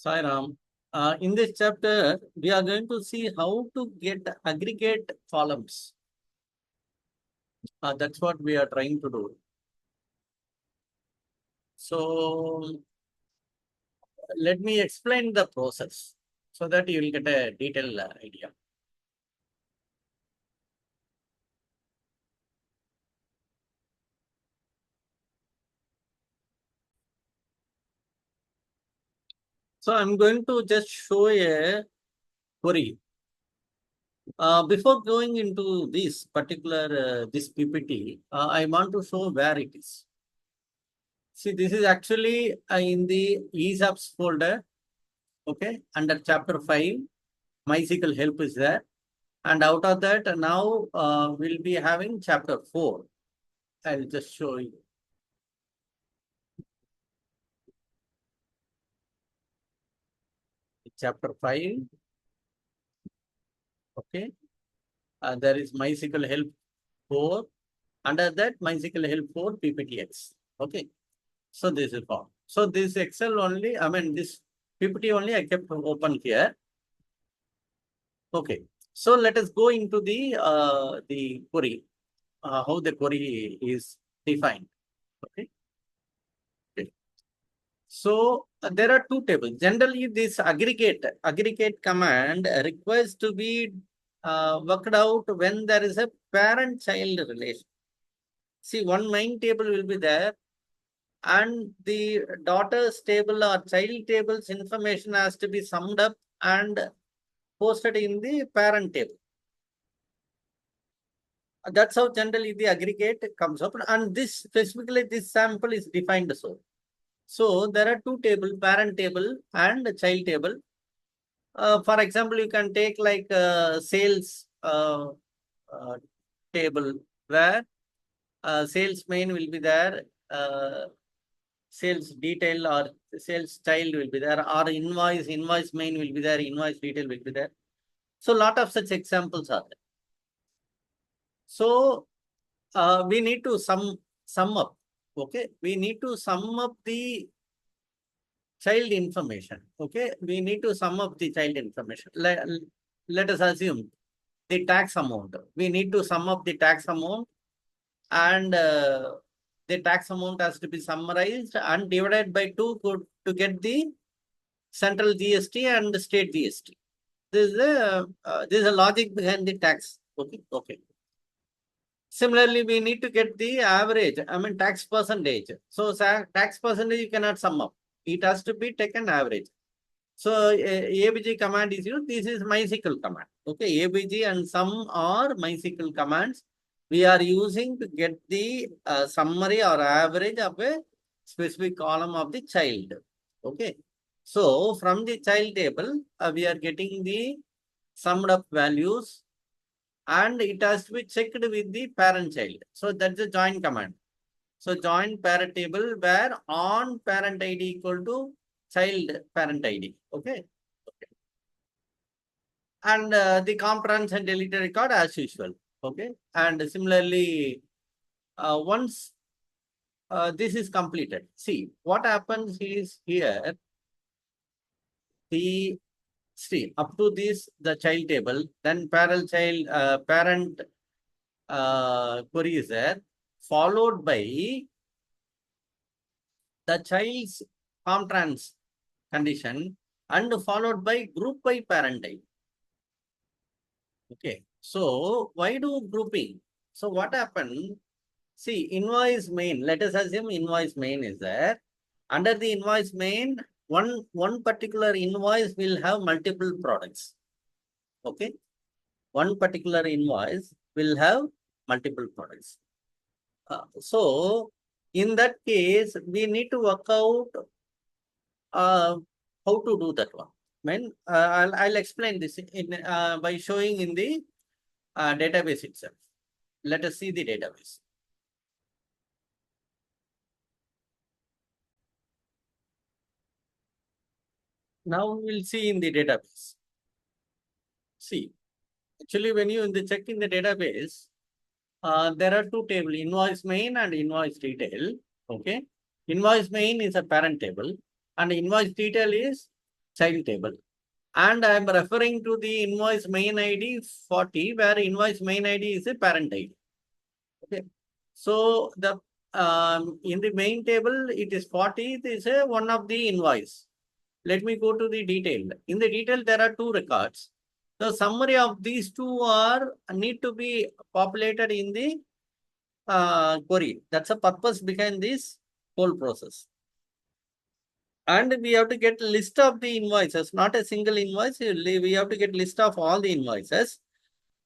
Sai Ram. In this chapter, we are going to see how to get aggregate columns. That's what we are trying to do. So, let me explain the process so that you will get a detailed idea. So, I'm going to just show a query. Before going into this particular this PPT, I want to show where it is. See, this is actually in the ESAPS folder, okay, under chapter 5, MySql Help is there. And out of that, now we'll be having chapter 4. I'll just show you. Chapter 5, okay. There is MySql Help 4. Under that, MySql Help 4 PPTX, okay. So this is all. So this Excel only, this PPT only I kept open here. Okay. So let us go into the query, how the query is defined, okay. So there are two tables. Generally, this aggregate command requires to be worked out when there is a parent-child relation. See, one main table will be there, and the daughter's table or child table's information has to be summed up and posted in the parent table. That's how generally the aggregate comes up, and this specifically this sample is defined so. So there are two tables, parent table and child table. For example, you can take like sales uh, table where sales main will be there, sales detail or sales child will be there, or invoice main will be there, invoice detail will be there. So lot of such examples are there. So we need to sum up. Okay, we need to sum up the child information. Okay, we need to sum up the child information. Let us assume the tax amount. We need to sum up the tax amount, and the tax amount has to be summarized and divided by 2 to get the central GST and the state GST. This is a logic behind the tax. Okay, okay. Similarly, we need to get the average, tax percentage. So tax percentage you cannot sum up. It has to be taken average. So ABG command is used. This is MySql command. Okay, ABG and sum are MySql commands. We are using to get the summary or average of a specific column of the child. Okay. So from the child table, we are getting the summed up values, and it has to be checked with the parent child. So that's the join command. So join parent table where on parent ID equal to child parent ID. Okay. Okay. And the comp and deleted record as usual. Okay. And similarly, once this is completed, see what happens is here, the see up to this the child table, then parent query is there, followed by the child's comp condition, and followed by group by parent ID. Okay. So why do grouping? So what happened? See, invoice main, let us assume invoice main is there. Under the invoice main, one particular invoice will have multiple products. Okay. One particular invoice will have multiple products. So in that case, we need to work out how to do that one. I'll explain this by showing in the database itself. Let us see the database. Now we'll see in the database. See, actually, when you check in the database, there are two tables, invoice main and invoice detail. Okay. Invoice main is a parent table, and invoice detail is child table. And I'm referring to the invoice main ID 40, where invoice main ID is a parent ID. Okay. So the in the main table, it is 40. It is a one of the invoice. Let me go to the detail. In the detail, there are two records. The summary of these two are need to be populated in the query. That's the purpose behind this whole process. And we have to get a list of the invoices, not a single invoice. We have to get list of all the invoices,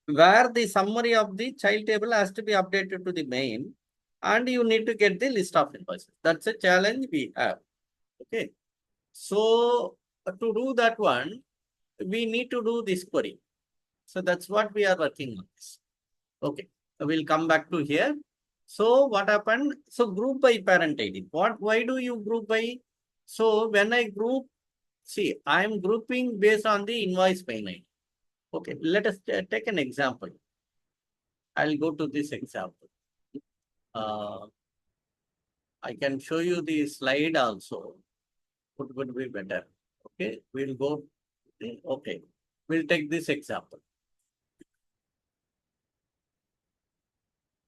where the summary of the child table has to be updated to the main, and you need to get the list of invoices. That's a challenge we have. Okay. So to do that one, we need to do this query. So that's what we are working on this. Okay. We'll come back to here. So what happened? So group by parent ID. Why do you group by? So when I group, see, I'm grouping based on the invoice main ID. Okay, let us take an example. I'll go to this example. I can show you the slide also. It would be better. Okay, we'll go. Okay, we'll take this example.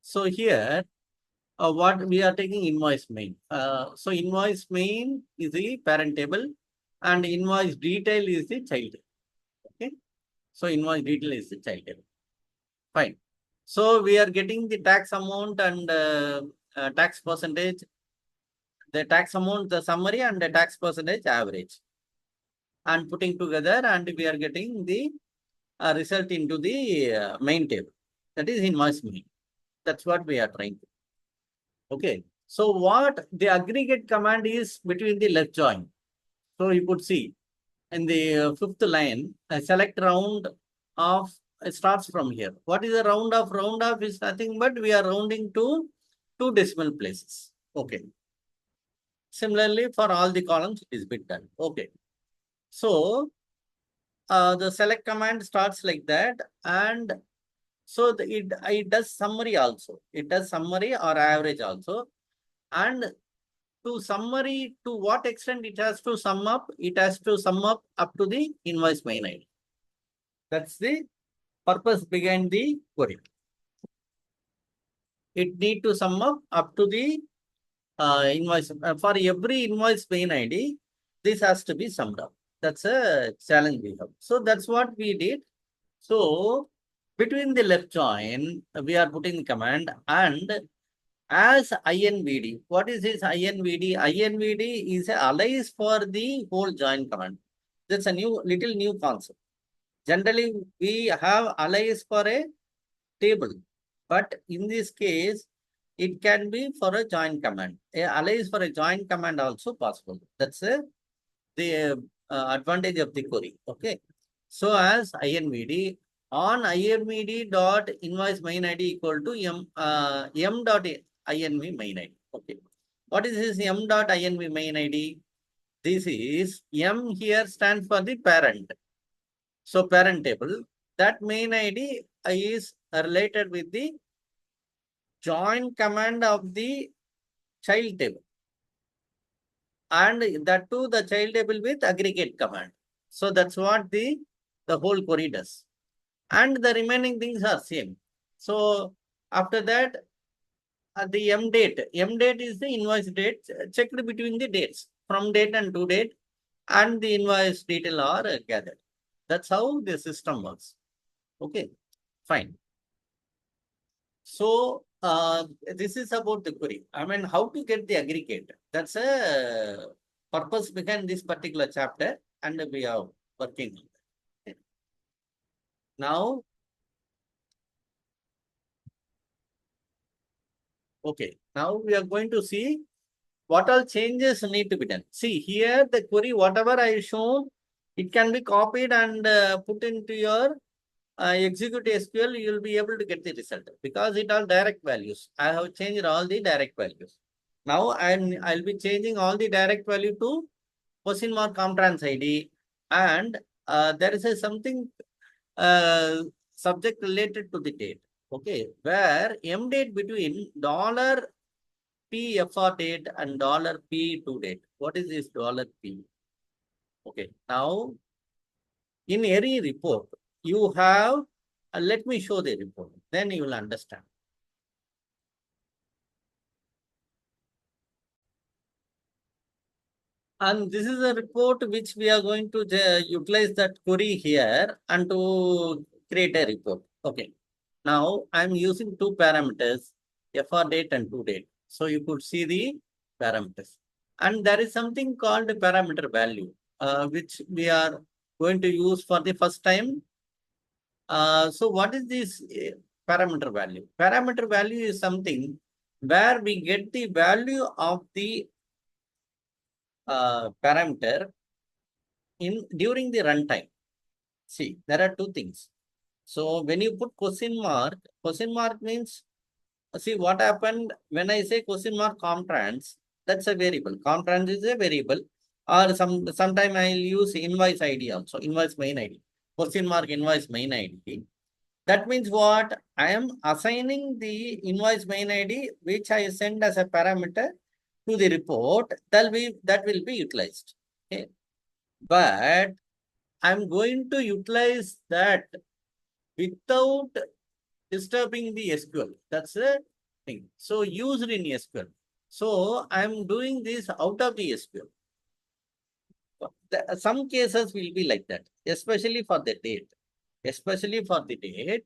So here, what we are taking invoice main. So invoice main is the parent table, and invoice detail is the child table. Okay, so invoice detail is the child table. Fine. So we are getting the tax amount and tax percentage, the tax amount, the summary, and the tax percentage average, and putting together, and we are getting the result into the main table. That is invoice main. That's what we are trying to. Okay. So what the aggregate command is between the left join. So you could see in the fifth line, select round of, it starts from here. What is the round of? Round of is nothing but we are rounding to 2 decimal places. Okay. Similarly, for all the columns, it is bit done. Okay. So the select command starts like that, and so it does summary also. It does summary or average also, and to summary, to what extent it has to sum up? It has to sum up to the invoice main ID. That's the purpose behind the query. It need to sum up to the invoice. For every invoice main ID, this has to be summed up. That's a challenge we have. So that's what we did. So between the left join, we are putting the command, and as INVD. What is this INVD? INVD is a alias for the whole join command. That's a little new concept. Generally, we have alias for a table, but in this case, it can be for a join command. Alias for a join command also possible. That's the advantage of the query. Okay. So as INVD, on INVD dot invoice main ID equal to m dot INV main ID. Okay. What is this m dot INV main ID? This is m here stands for the parent. So parent table, that main ID is related with the join command of the child table. And that too, the child table with aggregate command. So that's what the whole query does. And the remaining things are same. So after that, the M date is the invoice date checked between the dates from date and to date, and the invoice detail are gathered. That's how the system works. Okay, fine. So this is about the query. I mean, how to get the aggregate. That's a purpose behind this particular chapter, and we are working on that. Okay. Now, okay, now we are going to see what all changes need to be done. See here, the query, whatever I shown, it can be copied and put into your execute SQL. You will be able to get the result because it all direct values. I have changed all the direct values. Now I'll be changing all the direct value to question mark Comtrans ID, and there is something subject related to the date. Okay, where M date between dollar $P FR date and $P to date. What is this $P? Okay, now in any report, you have, let me show the report, then you will understand. And this is a report which we are going to utilize that query here and to create a report. Okay. Now I'm using two parameters, FR date and to date. So you could see the parameters. And there is something called parameter value, which we are going to use for the first time. So what is this parameter value? Parameter value is something where we get the value of the parameter during the runtime. See, there are two things. So when you put question mark means, see what happened when I say question mark Comtrans, that's a variable. Comtrans is a variable, or sometime I'll use invoice ID also, invoice main ID. Question mark invoice main ID. That means what? I am assigning the invoice main ID, which I send as a parameter to the report, that will be utilized. Okay. But I'm going to utilize that without disturbing the SQL. That's the thing. So used in SQL. So I'm doing this out of the SQL. Some cases will be like that, especially for the date. Especially for the date,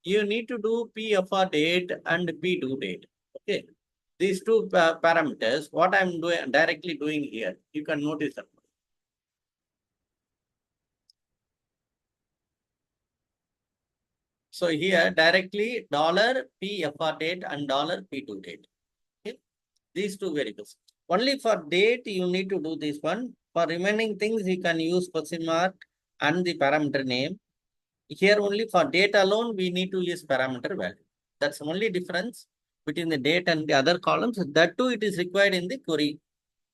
you need to do PFR date and P due date. Okay. These two parameters, what I'm doing directly doing here, you can notice that. So here directly $PFR date and $P due date. Okay. These two variables. Only for date, you need to do this one. For remaining things, you can use question mark and the parameter name. Here only for date alone, we need to use parameter value. That's the only difference between the date and the other columns. That too, it is required in the query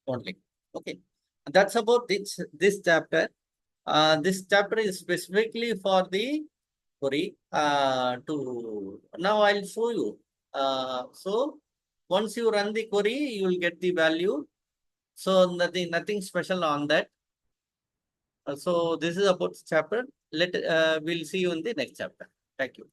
only. Okay. That's about this chapter. This chapter is specifically for the query. Now I'll show you. So once you run the query, you will get the value. So nothing special on that. So this is about chapter. We'll see you in the next chapter. Thank you.